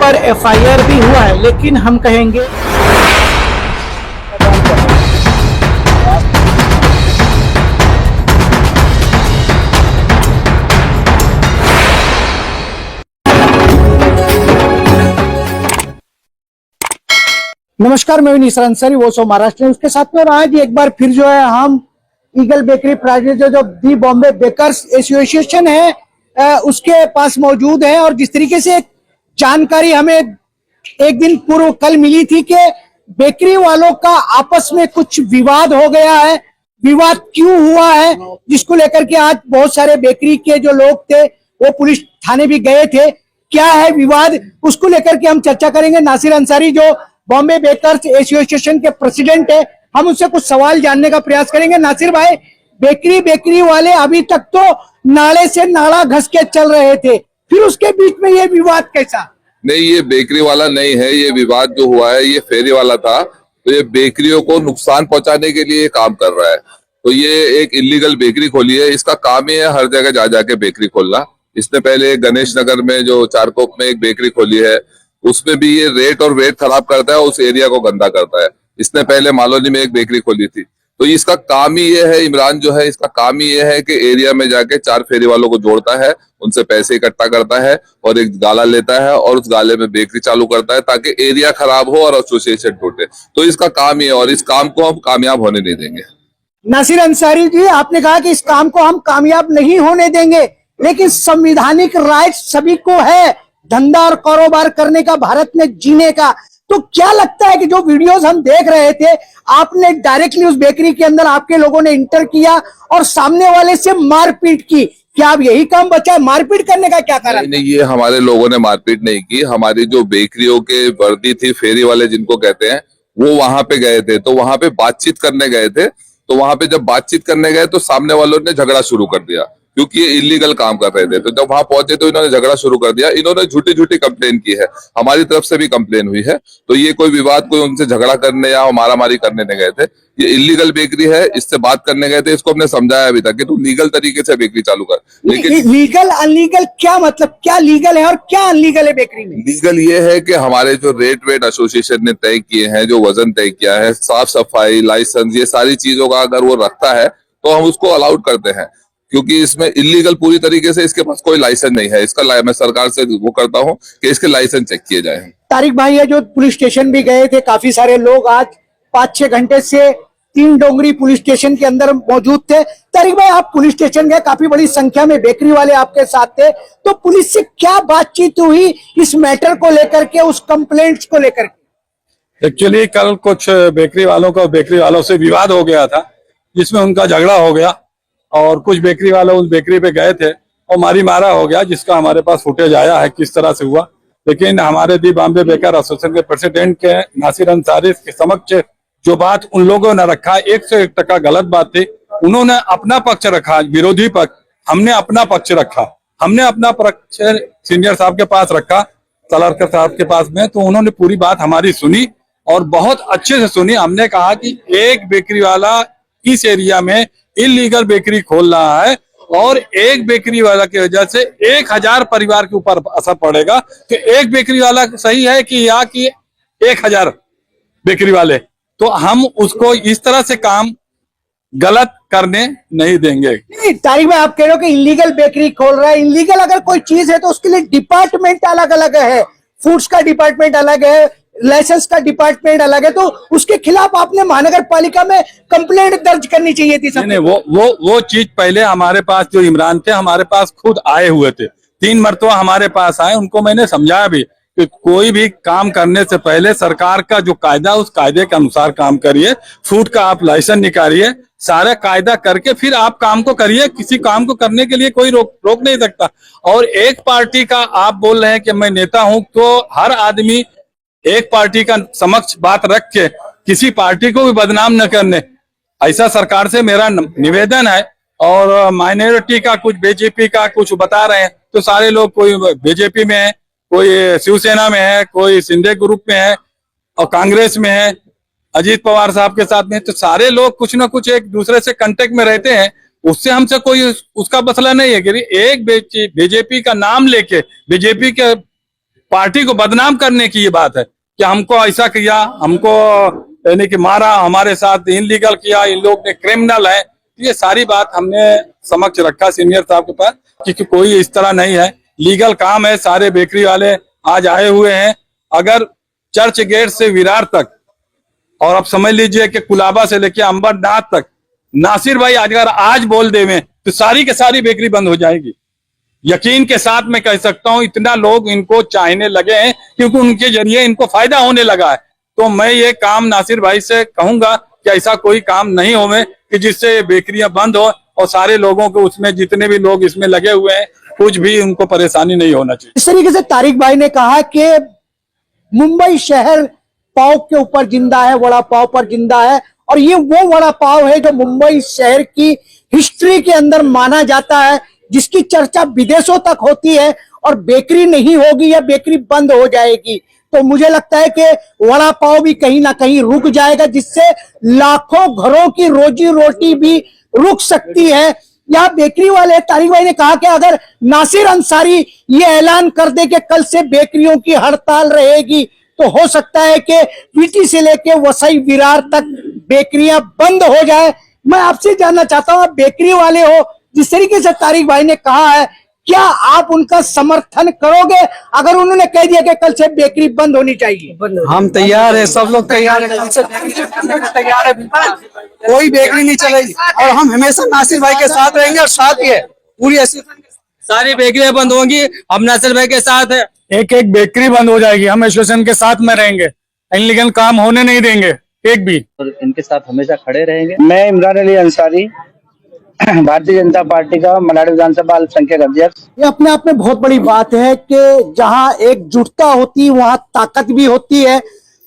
पर एफआईआर भी हुआ है, लेकिन हम कहेंगे नमस्कार, मैं विनीत अंसारी, वो सो महाराष्ट्र न्यूज के साथ में। आज एक बार फिर जो है हम ईगल बेकरी प्राइवेट जो दी बॉम्बे बेकर्स एसोसिएशन है उसके पास मौजूद है। और जिस तरीके से जानकारी हमें एक दिन पूर्व कल मिली थी कि बेकरी वालों का आपस में कुछ विवाद हो गया है। विवाद क्यों हुआ है, जिसको लेकर के आज बहुत सारे बेकरी के जो लोग थे वो पुलिस थाने भी गए थे। क्या है विवाद, उसको लेकर के हम चर्चा करेंगे। नासिर अंसारी जो बॉम्बे बेकर्स एसोसिएशन के प्रेसिडेंट है, हम उससे कुछ सवाल जानने का प्रयास करेंगे। नासिर भाई, बेकरी वाले अभी तक तो नाले से नाला घस के चल रहे थे, फिर उसके बीच में ये विवाद कैसा? नहीं, ये बेकरी वाला नहीं है। ये विवाद जो हुआ है ये फेरी वाला था। तो ये बेकरियों को नुकसान पहुंचाने के लिए काम कर रहा है। तो ये एक इलीगल बेकरी खोली है। इसका काम ही है हर जगह जा जाके बेकरी खोलना। इसने पहले गणेश नगर में जो चारकोप में एक बेकरी खोली है, उसमें भी ये रेट और वेट खराब करता है, उस एरिया को गंदा करता है। इसने पहले मालोनी में एक बेकरी खोली थी। तो इसका काम ही ये है, इमरान जो है इसका काम ही ये है कि एरिया में जाके चार फेरी वालों को जोड़ता है, उनसे पैसे इकट्ठा करता है और एक गाला लेता है और उस गाले में बेकरी चालू करता है ताकि एरिया खराब हो और एसोसिएशन टूटे। तो इसका काम ही है और इस काम को हम कामयाब होने नहीं देंगे। नासिर अंसारी जी, आपने कहा कि इस काम को हम कामयाब नहीं होने देंगे, लेकिन संवैधानिक राइट सभी को है धंधा और कारोबार करने का, भारत में जीने का। तो क्या लगता है कि जो वीडियोस हम देख रहे थे, आपने डायरेक्टली उस बेकरी के अंदर आपके लोगों ने इंटर किया और सामने वाले से मारपीट की, क्या अब यही काम बचा है? मारपीट करने का क्या कारण? नहीं, ये हमारे लोगों ने मारपीट नहीं की। हमारी जो बेकरियों के वर्दी थी, फेरी वाले जिनको कहते हैं, वो वहां पे गए थे। तो वहां पे बातचीत करने गए थे। तो वहां पे जब बातचीत करने गए तो सामने वालों ने झगड़ा शुरू कर दिया, क्योंकि ये इलीगल काम कर रहे थे। तो जब वहां पहुंचे तो इन्होंने झगड़ा शुरू कर दिया। इन्होंने झूठी कंप्लेन की है, हमारी तरफ से भी कंप्लेन हुई है। तो ये कोई विवाद, कोई उनसे झगड़ा करने या मारामारी करने नहीं गए थे। ये इलीगल बेकरी है, इससे बात करने गए थे। इसको हमने समझाया अभी तक कि तू लीगल तरीके से बेकरी चालू कर। लेकिन लीगल अनलीगल क्या मतलब, क्या लीगल है और क्या अनलीगल है बेकरी में? लीगल ये है कि हमारे जो रेट वेट एसोसिएशन ने तय किए हैं, जो वजन तय किया है, साफ सफाई, लाइसेंस, ये सारी चीजों का अगर वो रखता है तो हम उसको अलाउड करते हैं। क्योंकि इसमें इलीगल पूरी तरीके से इसके पास कोई लाइसेंस नहीं है। इसका मैं सरकार से वो करता हूं कि इसके लाइसेंस चेक किए जाए। तारिक भाई है जो पुलिस स्टेशन भी गए थे, काफी सारे लोग आज 5-6 घंटे से 3 डोंगरी पुलिस स्टेशन के अंदर मौजूद थे। तारिक भाई, आप पुलिस स्टेशन गए, काफी बड़ी संख्या में बेकरी वाले आपके साथ थे, तो पुलिस से क्या बातचीत हुई इस मैटर को लेकर के, उस कंप्लेंट्स को लेकर के? एक्चुअली कल कुछ बेकरी वालों का बेकरी वालों से विवाद हो गया था, जिसमें उनका झगड़ा हो गया और कुछ बेकरी वाले उस बेकरी पे गए थे और मारी मारा हो गया, जिसका हमारे पास फुटेज आया है किस तरह से हुआ। लेकिन हमारे दी बॉम्बे बेकर एसोसिएशन के प्रेसिडेंट के नासिर अंसारी के समक्ष जो बात उन लोगों ने रखा, 101% गलत बात थी। उन्होंने अपना पक्ष रखा, विरोधी पक्ष, हमने अपना पक्ष रखा। हमने अपना पक्ष सीनियर साहब के पास रखा, तलरकर साहब के पास में। तो उन्होंने पूरी बात हमारी सुनी और बहुत अच्छे से सुनी। हमने कहा कि एक बेकरी वाला इस एरिया में इलीगल बेकरी खोल रहा है और एक बेकरी वाला की वजह से 1000 परिवार के ऊपर असर पड़ेगा। तो एक बेकरी वाला सही है कि या कि 1000 बेकरी वाले? तो हम उसको इस तरह से काम गलत करने नहीं देंगे। नहीं, तारिक भाई, आप कह रहे हो कि इलीगल बेकरी खोल रहा है। इलीगल अगर कोई चीज है तो उसके लिए डिपार्टमेंट अलग अलग है, फूड्स का डिपार्टमेंट अलग है, लाइसेंस का डिपार्टमेंट अलग है। तो उसके खिलाफ आपने महानगर पालिका में कंप्लेंट दर्ज करनी चाहिए थी। नहीं, वो चीज पहले हमारे पास जो इमरान थे, हमारे पास खुद आए हुए थे, 3 मरतबा हमारे पास आए। उनको मैंने समझाया भी कि कोई भी काम करने से पहले सरकार का जो कायदा, उस कायदे के अनुसार काम करिए। फूड का आप लाइसेंस निकालिए, सारा कायदा करके फिर आप काम को करिए। किसी काम को करने के लिए कोई रोक नहीं सकता। और एक पार्टी का आप बोल रहे हैं कि मैं नेता हूं, तो हर आदमी एक पार्टी का समक्ष बात रख के किसी पार्टी को भी बदनाम न करने, ऐसा सरकार से मेरा निवेदन है। और माइनॉरिटी का कुछ बीजेपी का कुछ बता रहे हैं, तो सारे लोग कोई बीजेपी में है, कोई शिवसेना में है, कोई शिंदे ग्रुप में है और कांग्रेस में है, अजीत पवार साहब के साथ में। तो सारे लोग कुछ ना कुछ एक दूसरे से कांटेक्ट में रहते हैं। उससे हमसे कोई उसका मसला नहीं है कि एक बीजेपी का नाम लेके बीजेपी के पार्टी को बदनाम करने की ये बात है कि हमको ऐसा किया, हमको यानी कि मारा, हमारे साथ इनलीगल किया, इन लोग ने क्रिमिनल है। ये सारी बात हमने समक्ष रखा सीनियर साहब के पास कि कोई इस तरह नहीं है, लीगल काम है। सारे बेकरी वाले आज आए हुए हैं। अगर चर्च गेट से विरार तक और आप समझ लीजिए कि कुलाबा से लेके अंबरनाथ तक नासिर भाई अगर आज बोल देवें तो सारी के सारी बेकरी बंद हो जाएगी। यकीन के साथ मैं कह सकता हूं इतना लोग इनको चाहने लगे हैं क्योंकि उनके जरिए इनको फायदा होने लगा है। तो मैं ये काम नासिर भाई से कहूंगा कि ऐसा कोई काम नहीं होवे कि जिससे ये बेकरियां बंद हो और सारे लोगों को उसमें जितने भी लोग इसमें लगे हुए हैं कुछ भी उनको परेशानी नहीं होना चाहिए। इस तरीके से तारिक भाई ने कहा कि मुंबई शहर पाव के ऊपर जिंदा है, वड़ा पाव पर जिंदा है, और ये वो वड़ा पाव है जो मुंबई शहर की हिस्ट्री के अंदर माना जाता है, जिसकी चर्चा विदेशों तक होती है। और बेकरी नहीं होगी या बेकरी बंद हो जाएगी तो मुझे लगता है कि वड़ा पाव भी कहीं ना कहीं रुक जाएगा, जिससे लाखों घरों की रोजी रोटी भी रुक सकती है। यहाँ बेकरी वाले तारिक भाई ने कहा कि अगर नासिर अंसारी ये ऐलान कर दे कि कल से बेकरियों की हड़ताल रहेगी तो हो सकता है कि पीटी से लेके वसई विरार तक बेकरियां बंद हो जाए। मैं आपसे जानना चाहता हूं, आप बेकरी वाले हो, जिस तरीके से तारिक भाई ने कहा है, क्या आप उनका समर्थन करोगे अगर उन्होंने कह दिया कि कल से बेकरी बंद होनी चाहिए? हम तैयार है, सब लोग तैयार है, कल से तैयार है। कोई बेकरी नहीं चलेगी और हम हमेशा नासिर भाई के साथ रहेंगे और साथ ही है पूरी सारी बेकरियां बंद होंगी। हम नासिर भाई के साथ है। एक एक बेकरी बंद हो जाएगी। हम एसोसिएशन के साथ में रहेंगे, इनलीगल काम होने नहीं देंगे एक भी, और इनके साथ हमेशा खड़े रहेंगे। मैं इमरान अली अंसारी, भारतीय जनता पार्टी का मलाड विधानसभा अल्पसंख्यक अध्यक्ष। ये अपने आप में बहुत बड़ी बात है कि जहां एकजुटता होती है वहां ताकत भी होती है।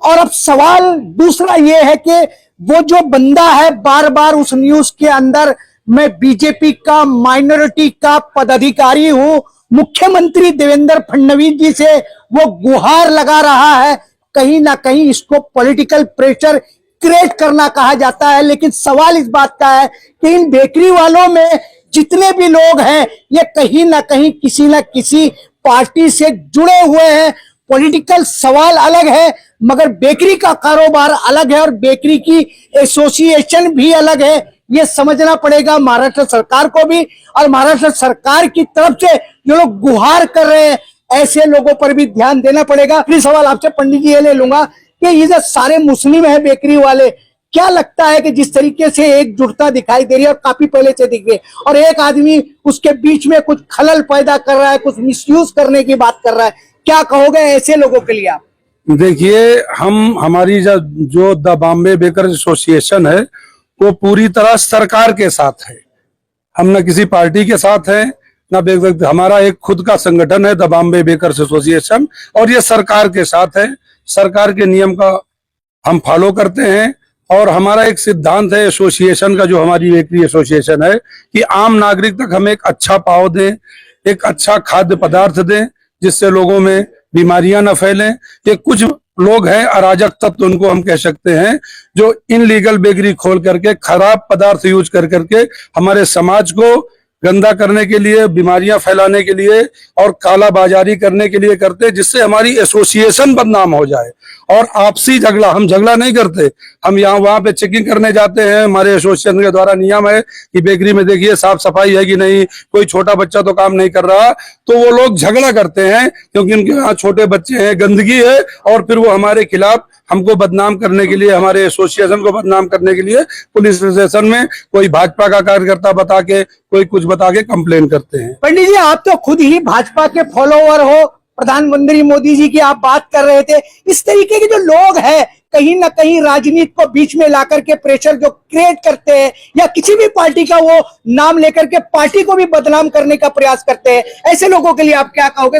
और अब सवाल दूसरा ये है कि वो जो बंदा है, बार बार उस न्यूज के अंदर मैं बीजेपी का माइनॉरिटी का पदाधिकारी हूं, मुख्यमंत्री देवेंद्र फडणवीस जी से वो गुहार लगा रहा है, कहीं ना कहीं इसको पॉलिटिकल प्रेशर क्रिएट करना कहा जाता है। लेकिन सवाल इस बात का है कि इन बेकरी वालों में जितने भी लोग हैं ये कहीं ना कहीं किसी ना किसी पार्टी से जुड़े हुए हैं। पॉलिटिकल सवाल अलग है मगर बेकरी का कारोबार अलग है और बेकरी की एसोसिएशन भी अलग है। ये समझना पड़ेगा महाराष्ट्र सरकार को भी, और महाराष्ट्र सरकार की तरफ से जो लोग गुहार कर रहे हैं ऐसे लोगों पर भी ध्यान देना पड़ेगा। फिर सवाल आपसे पंडित जी ये ले लूंगा कि ये जो सारे मुस्लिम है बेकरी वाले, क्या लगता है कि जिस तरीके से एकजुटता दिखाई दे रही है और काफी पहले से दिख रही है, और एक आदमी उसके बीच में कुछ खलल पैदा कर रहा है, कुछ मिसयूज करने की बात कर रहा है, क्या कहोगे ऐसे लोगों के लिए आप? देखिए, हमारी जो द बॉम्बे बेकर्स एसोसिएशन है वो पूरी तरह सरकार के साथ है। हम न किसी पार्टी के साथ है न हमारा एक खुद का संगठन है द बॉम्बे बेकर्स एसोसिएशन, और ये सरकार के साथ है। सरकार के नियम का हम फॉलो करते हैं और हमारा एक सिद्धांत है एसोसिएशन का, जो हमारी बेकरी एसोसिएशन है, कि आम नागरिक तक हम एक अच्छा पाव दें, एक अच्छा खाद्य पदार्थ दें जिससे लोगों में बीमारियां न फैलें। ये कुछ लोग हैं अराजक तत्व, उनको हम कह सकते हैं, जो इनलीगल बेकरी खोल करके खराब पदार्थ यूज कर करके हमारे समाज को गंदा करने के लिए, बीमारियां फैलाने के लिए और काला बाजारी करने के लिए करते हैं, जिससे हमारी एसोसिएशन बदनाम हो जाए। और आपसी झगड़ा, हम झगड़ा नहीं करते, हम यहाँ वहां पे चेकिंग करने जाते हैं। हमारे एसोसिएशन के द्वारा नियम है कि बेकरी में देखिए साफ सफाई है कि नहीं, कोई छोटा बच्चा तो काम नहीं कर रहा, तो वो लोग झगड़ा करते हैं क्योंकि उनके यहाँ छोटे बच्चे हैं, गंदगी है, और फिर वो हमारे खिलाफ हमको बदनाम करने के लिए, हमारे एसोसिएशन को बदनाम करने के लिए पुलिस स्टेशन में कोई भाजपा का कार्यकर्ता बता के, कोई कुछ बता के कंप्लेन करते हैं। पंडित जी, आप तो खुद ही भाजपा के फॉलोवर हो, प्रधानमंत्री मोदी जी की आप बात कर रहे थे। इस तरीके के जो लोग हैं कहीं ना कहीं राजनीति को बीच में लाकर के प्रेशर जो क्रिएट करते हैं या किसी भी पार्टी का वो नाम लेकर के पार्टी को भी बदनाम करने का प्रयास करते हैं, ऐसे लोगों के लिए आप क्या कहोगे?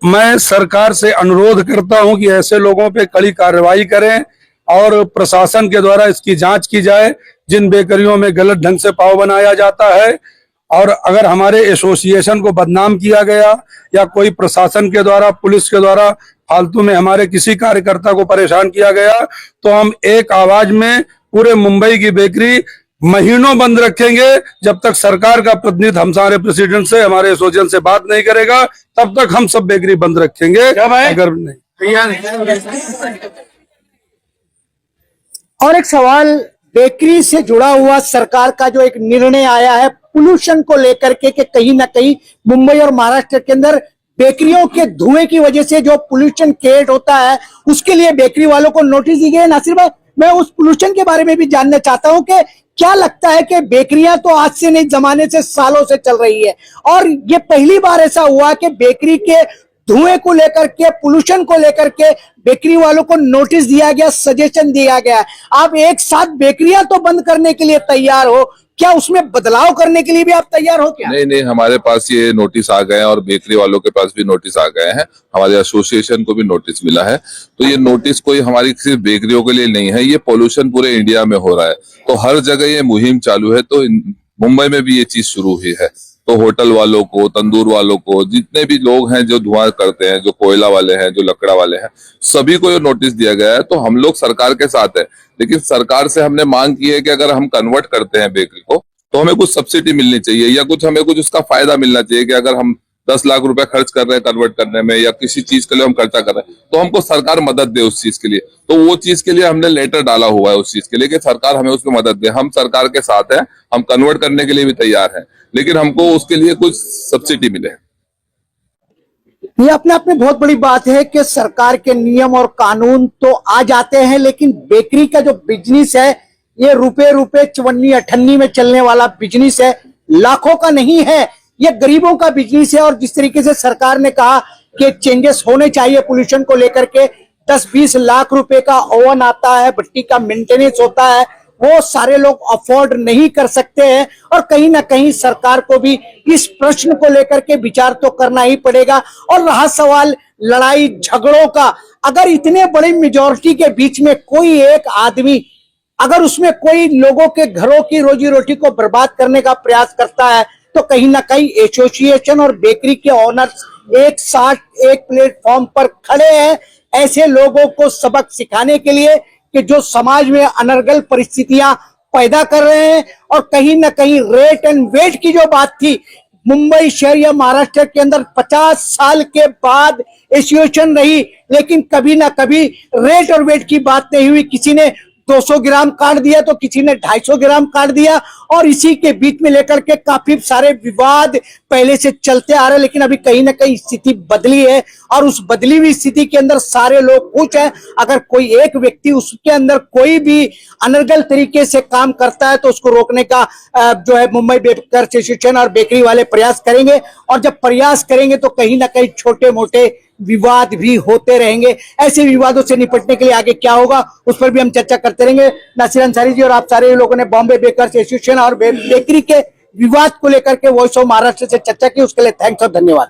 मैं सरकार से अनुरोध करता हूं कि ऐसे लोगों पे कड़ी कार्रवाई करें और प्रशासन के द्वारा इसकी जांच की जाए। जिन बेकरियों में गलत ढंग से पाव बनाया जाता है और अगर हमारे एसोसिएशन को बदनाम किया गया या कोई प्रशासन के द्वारा, पुलिस के द्वारा फालतू में हमारे किसी कार्यकर्ता को परेशान किया गया, तो हम एक आवाज में पूरे मुंबई की बेकरी महीनों बंद रखेंगे। जब तक सरकार का प्रतिनिधि हमारे प्रेसिडेंट से, हमारे एसोसिएशन से बात नहीं करेगा, तब तक हम सब बेकरी बंद रखेंगे। अगर नहीं और एक सवाल बेकरी से जुड़ा हुआ, सरकार का जो एक निर्णय आया है पोल्यूशन को लेकर के कि कहीं ना कहीं मुंबई और महाराष्ट्र के अंदर बेकरियों के धुएं की वजह से जो पोल्यूशन क्रिएट होता है, उसके लिए बेकरी वालों को नोटिस दी गई है। नासिर भाई, मैं उस पोल्यूशन के बारे में भी जानना चाहता हूं कि क्या लगता है कि बेकरियां तो आज से नहीं, जमाने से, सालों से चल रही है, और ये पहली बार ऐसा हुआ कि बेकरी के धुएं को लेकर के, पोल्यूशन को लेकर के बेकरी वालों को नोटिस दिया गया, सजेशन दिया गया। आप एक साथ बेकरियां तो बंद करने के लिए तैयार हो, क्या उसमें बदलाव करने के लिए भी आप तैयार हो क्या? नहीं, हमारे पास ये नोटिस आ गए हैं और बेकरी वालों के पास भी नोटिस आ गए हैं, हमारे एसोसिएशन को भी नोटिस मिला है। तो ये नोटिस कोई हमारी सिर्फ बेकरियों के लिए नहीं है, ये पोल्यूशन पूरे इंडिया में हो रहा है, तो हर जगह ये मुहिम चालू है। तो मुंबई में भी ये चीज शुरू हुई है, तो होटल वालों को, तंदूर वालों को, जितने भी लोग हैं जो धुआं करते हैं, जो कोयला वाले हैं, जो लकड़ा वाले हैं, सभी को ये नोटिस दिया गया है। तो हम लोग सरकार के साथ है, लेकिन सरकार से हमने मांग की है कि अगर हम कन्वर्ट करते हैं बेकरी को तो हमें कुछ सब्सिडी मिलनी चाहिए, या हमें कुछ उसका फायदा मिलना चाहिए कि अगर हम 10 लाख रुपए खर्च कर रहे हैं कन्वर्ट करने में, या किसी चीज के लिए हम खर्चा कर रहे हैं, तो हमको सरकार मदद दे उस चीज के लिए। तो वो चीज के लिए हमने लेटर डाला हुआ है उस चीज के लिए कि सरकार हमें उसमें मदद दे। हम सरकार के साथ हैं, हम कन्वर्ट करने के लिए भी तैयार हैं, लेकिन हमको उसके लिए कुछ सब्सिडी मिले। ये अपने आप में बहुत बड़ी बात है कि सरकार के नियम और कानून तो आ जाते हैं, लेकिन बेकरी का जो बिजनेस है ये रुपए चवन्नी अठन्नी में चलने वाला बिजनेस है, लाखों का नहीं है, ये गरीबों का बिजनेस है। और जिस तरीके से सरकार ने कहा कि चेंजेस होने चाहिए पोल्यूशन को लेकर के, 10-20 लाख रुपए का ओवन आता है, भट्टी का मेंटेनेंस होता है, वो सारे लोग अफोर्ड नहीं कर सकते हैं। और कहीं ना कहीं सरकार को भी इस प्रश्न को लेकर के विचार तो करना ही पड़ेगा। और रहा सवाल लड़ाई झगड़ों का, अगर इतने बड़ी मेजॉरिटी के बीच में कोई एक आदमी, अगर उसमें कोई लोगों के घरों की रोजी रोटी को बर्बाद करने का प्रयास करता है, तो कहीं ना कहीं एसोसिएशन और बेकरी के ओनर्स एक साथ एक प्लेटफॉर्म पर खड़े हैं ऐसे लोगों को सबक सिखाने के लिए कि जो समाज में अनर्गल परिस्थितियां पैदा कर रहे हैं। और कहीं ना कहीं रेट एंड वेट की जो बात थी, मुंबई शहर या महाराष्ट्र के अंदर 50 साल के बाद एसोसिएशन रही, लेकिन कभी ना कभी रेट और वेट की बात नहीं हुई। किसी ने 200 ग्राम काट दिया तो किसी ने 250 ग्राम काट दिया, और इसी के बीच में लेकर के काफी सारे विवाद पहले से चलते आ रहे। लेकिन अभी कहीं ना कहीं स्थिति बदली है, और उस बदली हुई स्थिति के अंदर सारे लोग खुश हैं। अगर कोई एक व्यक्ति उसके अंदर कोई भी अनर्गल तरीके से काम करता है तो उसको रोकने का जो है मुंबई बेकर्स एसोसिएशन और बेकरी वाले प्रयास करेंगे। और जब प्रयास करेंगे तो कहीं ना कहीं छोटे मोटे विवाद भी होते रहेंगे। ऐसे विवादों से निपटने के लिए आगे क्या होगा उस पर भी हम चर्चा करते रहेंगे। नासिर अंसारी जी और आप सारे लोगों ने बॉम्बे बेकर्स एसोसिएशन और बेकरी के विवाद को लेकर के वॉइस ऑफ महाराष्ट्र से चर्चा की, उसके लिए थैंक्स और धन्यवाद।